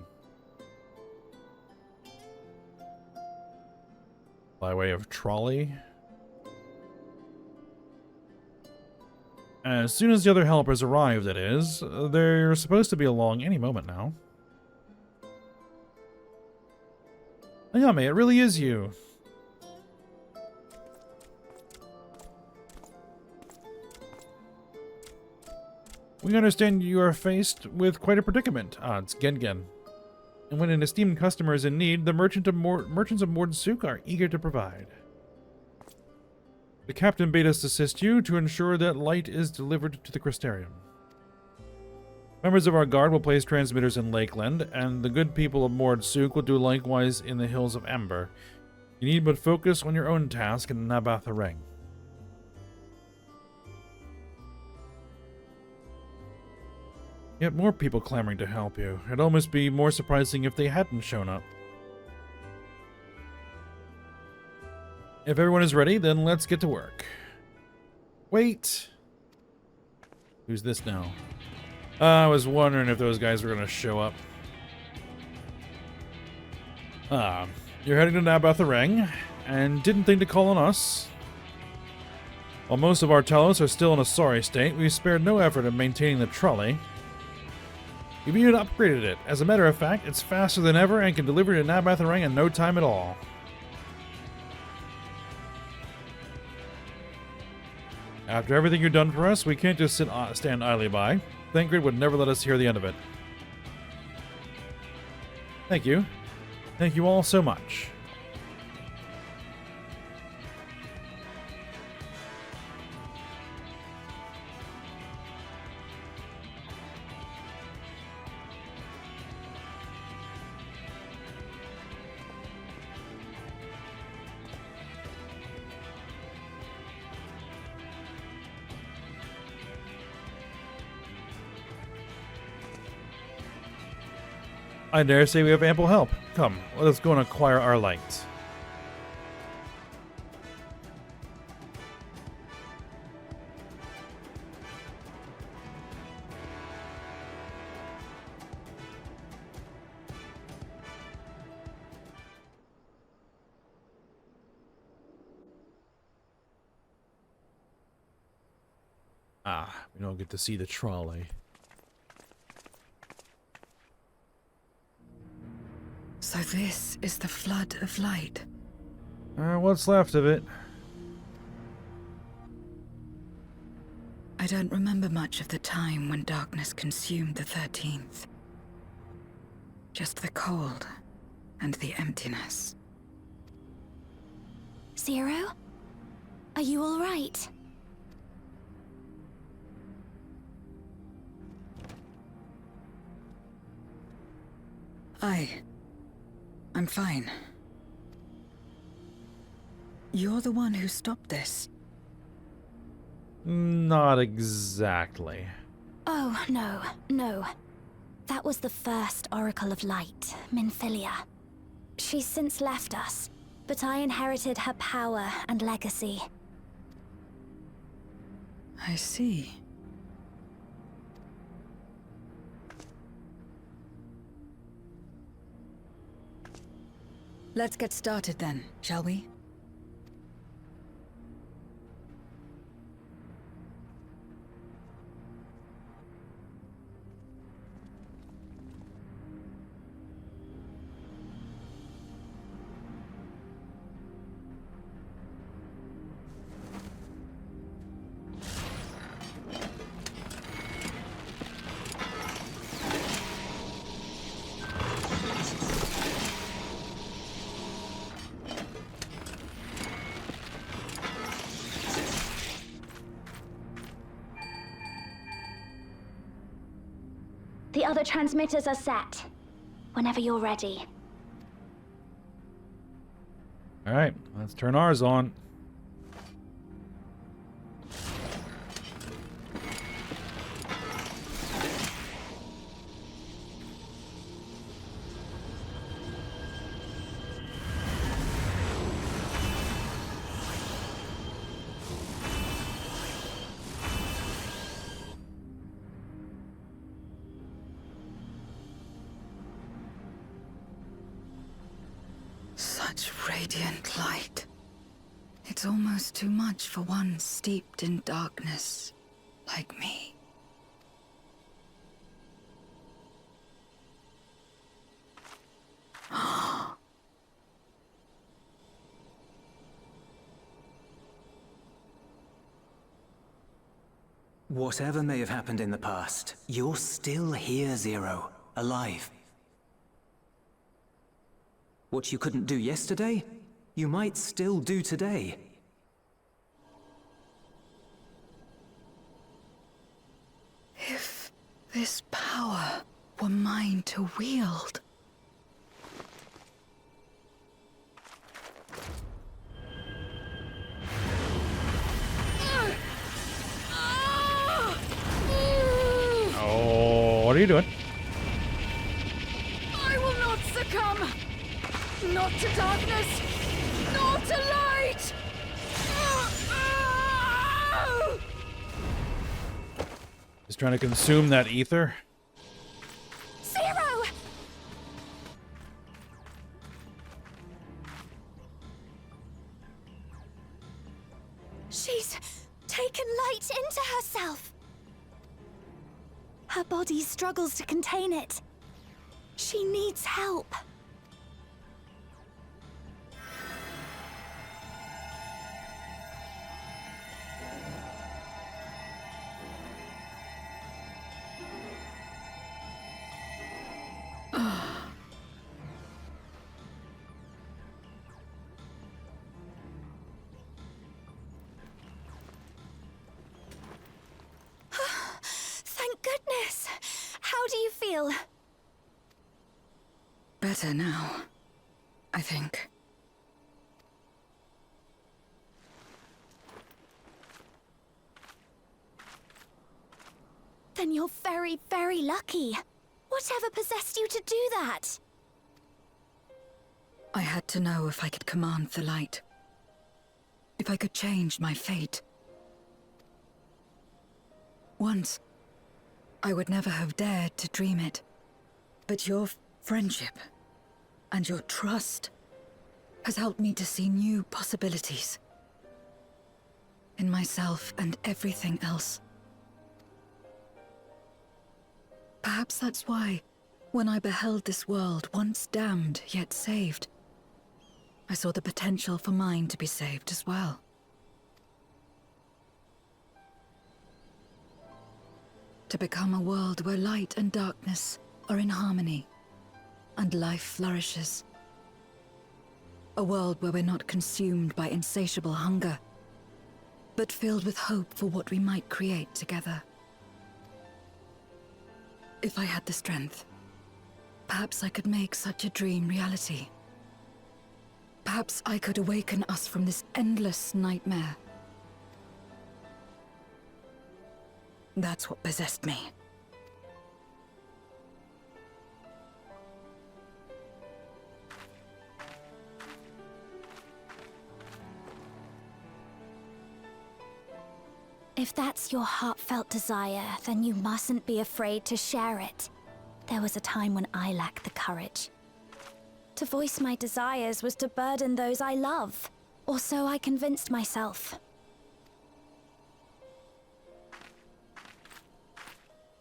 [SPEAKER 1] By way of trolley. As soon as the other helpers arrive, that is. They're supposed to be along any moment now. Ayame, it really is you. We understand you are faced with quite a predicament. It's Gengen. And when an esteemed customer is in need, the merchants of Mordsuk are eager to provide. The captain bade us assist you to ensure that light is delivered to the Crystarium. Members of our guard will place transmitters in Lakeland, and the good people of Mordsuk will do likewise in the Hills of Ember. You need but focus on your own task in Nabath-Areng. Yet more people clamoring to help you. It'd almost be more surprising if they hadn't shown up. If everyone is ready, then let's get to work. Wait! Who's this now? I was wondering if those guys were going to show up. You're heading to Nabath-Areng, and didn't think to call on us. While most of our Talos are still in a sorry state, we spared no effort in maintaining the trolley. We've even upgraded it. As a matter of fact, it's faster than ever and can deliver to Nabath-Areng in no time at all. After everything you've done for us, we can't just stand idly by. Thancred would never let us hear the end of it. Thank you. Thank you all so much. I dare say we have ample help. Come, let us go and acquire our light. We don't get to see the trolley.
[SPEAKER 4] So this is the flood of light.
[SPEAKER 1] What's left of it?
[SPEAKER 4] I don't remember much of the time when darkness consumed the 13th. Just the cold and the emptiness.
[SPEAKER 2] Zero? Are you all right?
[SPEAKER 4] I'm fine. You're the one who stopped this.
[SPEAKER 1] Not exactly.
[SPEAKER 2] Oh, no. That was the first Oracle of Light, Minfilia. She's since left us, but I inherited her power and legacy.
[SPEAKER 4] I see. Let's get started then, shall we?
[SPEAKER 2] The other transmitters are set. Whenever you're ready.
[SPEAKER 1] Alright, let's turn ours on.
[SPEAKER 4] Such radiant light. It's almost too much for one steeped in darkness like me.
[SPEAKER 5] Whatever may have happened in the past, you're still here, Zero, alive. What you couldn't do yesterday, you might still do today.
[SPEAKER 4] If this power were mine to wield.
[SPEAKER 1] Oh, what are you doing?
[SPEAKER 4] I will not succumb! Not to darkness! Nor to light!
[SPEAKER 1] Just trying to consume that ether.
[SPEAKER 2] Zero! She's taken light into herself. Her body struggles to contain it. She needs help. Thank goodness. How do you feel?
[SPEAKER 4] Better now, I think.
[SPEAKER 2] Then you're very, very lucky. Whatever possessed you to do that?
[SPEAKER 4] I had to know if I could command the light. If I could change my fate. Once, I would never have dared to dream it. But your friendship and your trust has helped me to see new possibilities. In myself and everything else. Perhaps that's why, when I beheld this world once damned yet saved, I saw the potential for mine to be saved as well. To become a world where light and darkness are in harmony, and life flourishes. A world where we're not consumed by insatiable hunger, but filled with hope for what we might create together. If I had the strength, perhaps I could make such a dream reality. Perhaps I could awaken us from this endless nightmare. That's what possessed me.
[SPEAKER 2] If that's your heartfelt desire, then you mustn't be afraid to share it. There was a time when I lacked the courage. To voice my desires was to burden those I love, or so I convinced myself.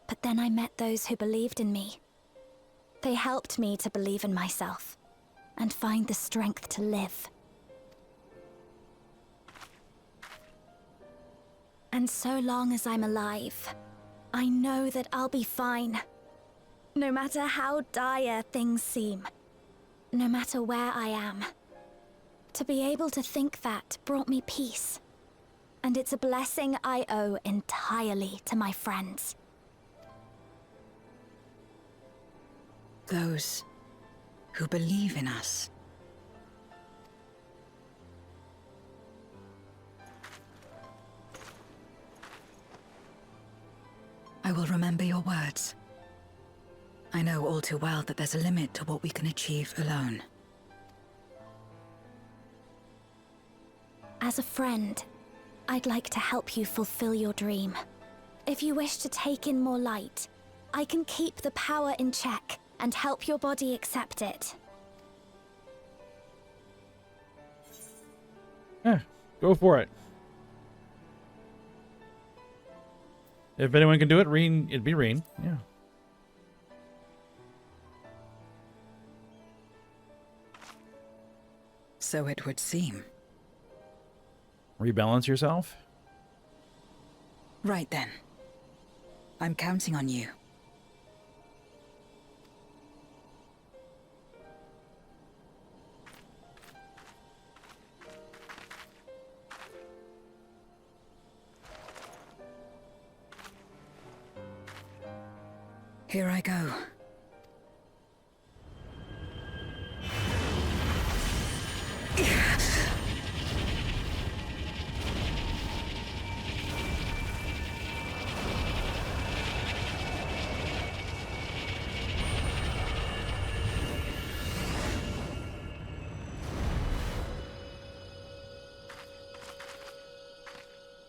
[SPEAKER 2] But then I met those who believed in me. They helped me to believe in myself, and find the strength to live. And so long as I'm alive, I know that I'll be fine. No matter how dire things seem. No matter where I am. To be able to think that brought me peace. And it's a blessing I owe entirely to my friends.
[SPEAKER 4] those who believe in us. I will remember your words. I know all too well that there's a limit to what we can achieve alone.
[SPEAKER 2] As a friend, I'd like to help you fulfill your dream. If you wish to take in more light, I can keep the power in check and help your body accept it.
[SPEAKER 1] Yeah, go for it. If anyone can do it, Reen, it'd be Reen. Yeah.
[SPEAKER 4] So it would seem.
[SPEAKER 1] Rebalance yourself?
[SPEAKER 4] Right then. I'm counting on you. Here I go.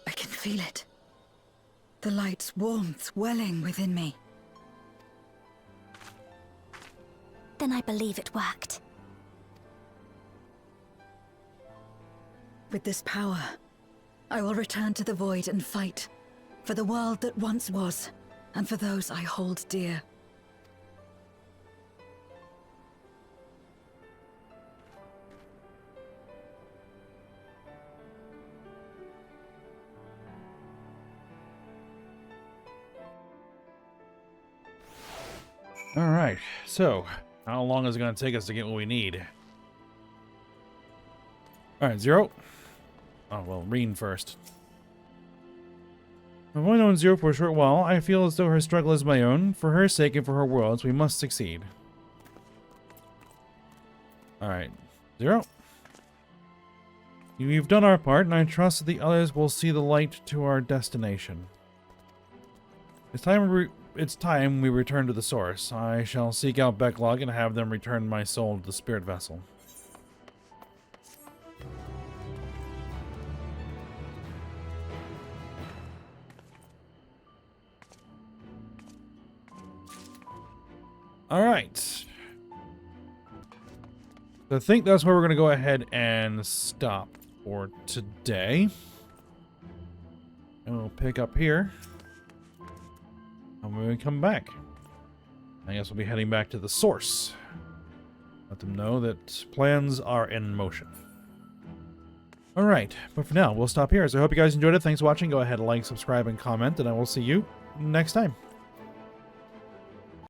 [SPEAKER 4] I can feel it. The light's warmth welling within me.
[SPEAKER 2] Then I believe it worked.
[SPEAKER 4] With this power, I will return to the void and fight for the world that once was, and for those I hold dear.
[SPEAKER 1] All right. So, how long is it going to take us to get what we need? All right, Zero. Oh, well, Reen first. I've only known Zero for a short while. I feel as though her struggle is my own. For her sake and for her worlds, we must succeed. All right, Zero. We've done our part, and I trust that the others will see the light to our destination. It's time we return to the source. I shall seek out Backlog and have them return my soul to the spirit vessel. Alright. I think that's where we're going to go ahead and stop for today. And we'll pick up here. And when we come back, I guess we'll be heading back to the source. Let them know that plans are in motion. Alright, but for now, we'll stop here. So I hope you guys enjoyed it. Thanks for watching. Go ahead and like, subscribe, and comment, and I will see you next time.